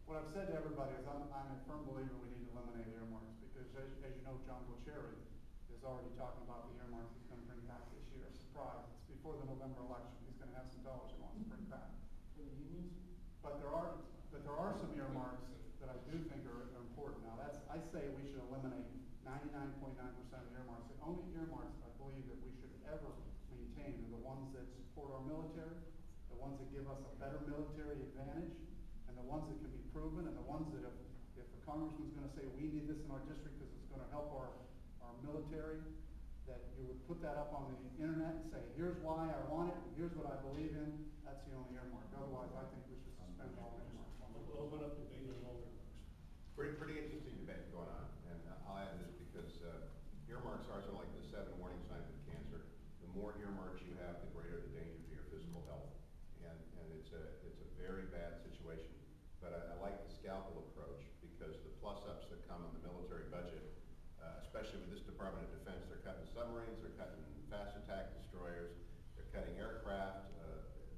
what I've said to everybody is I'm a firm believer we need to eliminate earmarks because as you know, John Bucherri is already talking about the earmarks he's going to bring back this year. Surprise, it's before the November election. He's going to have some dollars he wants to bring back. But there are some earmarks that I do think are important. Now I say we should eliminate 99.9% of earmarks. The only earmarks I believe that we should ever maintain are the ones that support our military, the ones that give us a better military advantage, and the ones that can be proven, and the ones that if a congressman's going to say we need this in our district because it's going to help our military, that you would put that up on the internet and say, here's why I want it, and here's what I believe in. That's the only earmark. Otherwise, I think we should suspend all earmarks. We'll open up the debate on all earmarks. Pretty interesting debate going on, and I'll add this because earmarks are sort of like the 7 warning signs of cancer. The more earmarks you have, the greater the danger to your physical health, and it's a very bad situation. But I like the scalpel approach because the plus-ups that come in the military budget, especially with this Department of Defense, they're cutting submarines, they're cutting fast attack destroyers, they're cutting aircraft.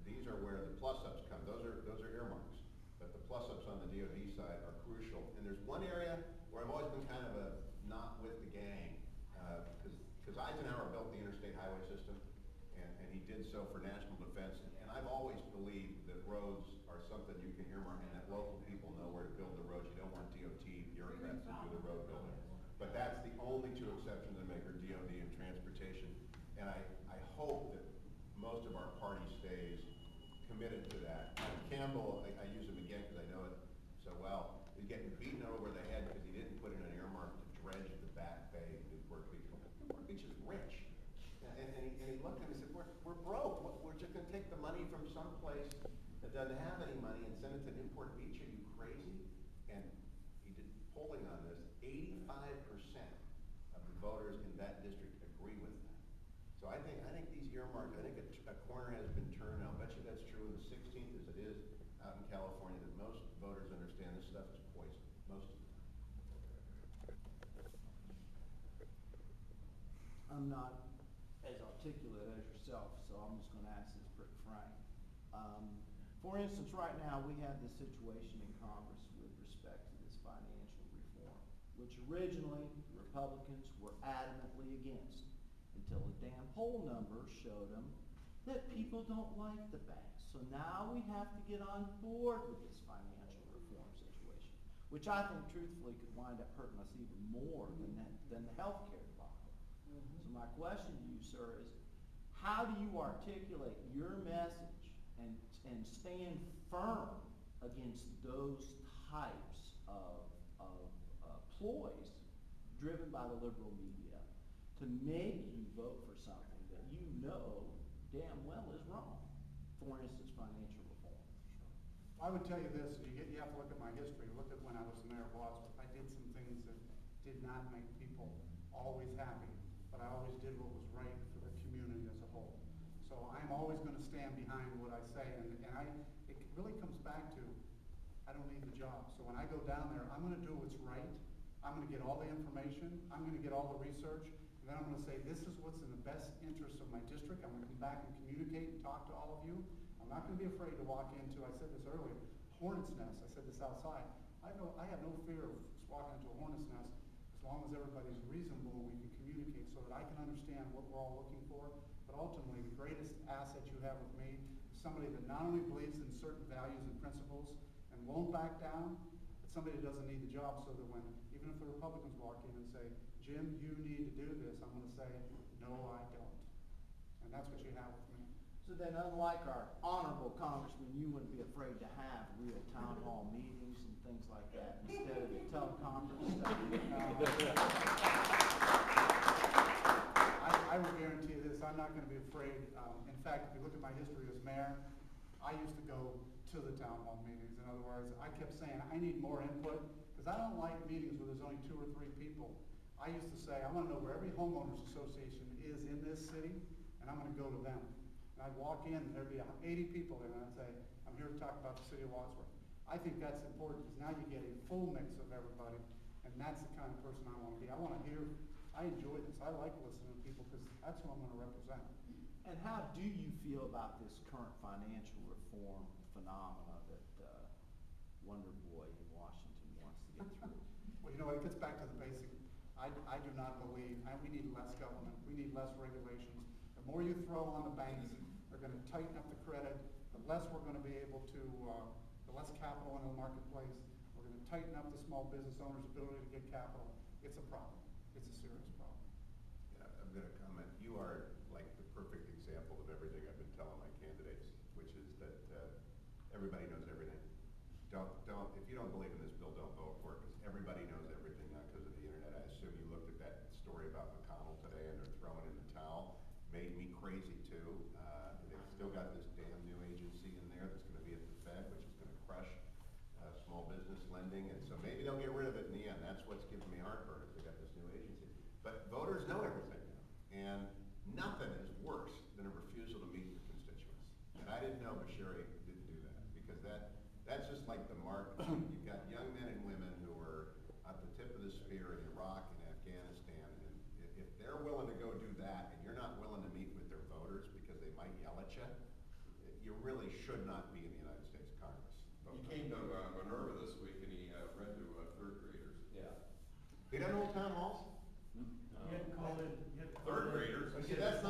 These are where the plus-ups come. Those are earmarks. But the plus-ups on the DoD side are crucial. And there's one area where I've always been kind of not with the gang, because Eisenhower built the interstate highway system, and he did so for national defense. And I've always believed that roads are something you can earmark, and that local people know where to build the roads. You don't want DOT bureaucrats to do the road building. But that's the only 2 exceptions I make are DoD and transportation. And I hope that most of our party stays committed to that. Campbell, I use him again because I know it so well, he's getting beaten over the head because he didn't put in an earmark to dredge the Back Bay in Newport Beach. Newport Beach is rich. And he looked at me and said, we're broke. We're just going to take the money from some place that doesn't have any money and send it to Newport Beach. Are you crazy? And he did polling on this. 85% of the voters in that district agree with that. So I think these earmarks, I think a corner has been turned. I'll bet you that's true in the 16th as it is out in California, that most voters understand this stuff is poison. Most of them. I'm not as articulate as yourself, so I'm just going to ask this pretty frank. For instance, right now we have this situation in Congress with respect to this financial reform, which originally Republicans were adamantly against until the damn poll numbers showed them that people don't like the banks. So now we have to get on board with this financial reform situation, which I think truthfully could wind up hurting us even more than the healthcare debacle. So my question to you, sir, is how do you articulate your message and stand firm against those types of ploys driven by the liberal media to make you vote for something that you know damn well is wrong? For instance, financial reform. I would tell you this, you have to look at my history. Look at when I was the mayor of Wadsworth. I did some things that did not make people always happy, but I always did what was right for the community as a whole. So I'm always going to stand behind what I say, and it really comes back to I don't need the job. So when I go down there, I'm going to do what's right. I'm going to get all the information. I'm going to get all the research. And then I'm going to say, this is what's in the best interest of my district. I'm going to come back and communicate and talk to all of you. I'm not going to be afraid to walk into, I said this earlier, hornet's nest. I said this outside. I have no fear of walking into a hornet's nest as long as everybody's reasonable and we can communicate so that I can understand what we're all looking for. But ultimately, the greatest asset you have with me is somebody that not only believes in certain values and principles and won't back down, but somebody that doesn't need the job, so that when, even if the Republicans walk in and say, Jim, you need to do this, I'm going to say, no, I don't. And that's what you have with me. So then, unlike our honorable congressman, you wouldn't be afraid to have real town hall meetings and things like that instead of the teleconference stuff. I will guarantee you this, I'm not going to be afraid. In fact, if you look at my history as mayor, I used to go to the town hall meetings. In other words, I kept saying, I need more input, because I don't like meetings where there's only 2 or 3 people. I used to say, I want to know where every homeowners association is in this city, and I'm going to go to them. And I'd walk in, and there'd be 80 people there, and I'd say, I'm here to talk about the city of Wadsworth. I think that's important, because now you get a full mix of everybody, and that's the kind of person I want to be. I want to hear, I enjoy this. I like listening to people, because that's who I'm going to represent. And how do you feel about this current financial reform phenomena that wonder boy in Washington wants to get through. Well, you know, it gets back to the basic. I do not believe, and we need less government, we need less regulations. The more you throw on the banks, they're gonna tighten up the credit, the less we're gonna be able to, the less capital in the marketplace. We're gonna tighten up the small business owner's ability to get capital. It's a problem. It's a serious problem. Yeah, I'm gonna comment. You are like the perfect example of everything I've been telling my candidates, which is that everybody knows everything. If you don't believe in this bill, don't vote for it, because everybody knows everything now because of the internet. I assume you looked at that story about McConnell today and they're throwing in the towel. Made me crazy too. They've still got this damn new agency in there that's gonna be at the Fed, which is gonna crush small business lending, and so maybe they'll get rid of it in the end. That's what's giving me heartburn, is they got this new agency. But voters know everything now, and nothing is worse than a refusal to meet your constituents. And I didn't know Bashiri didn't do that, because that's just like the mark. You've got young men and women who are at the tip of the spear in Iraq and Afghanistan, and if they're willing to go do that, and you're not willing to meet with their voters because they might yell at you, you really should not be in the United States Congress. He came to Minerva this week and he read to third graders. He doesn't hold town halls?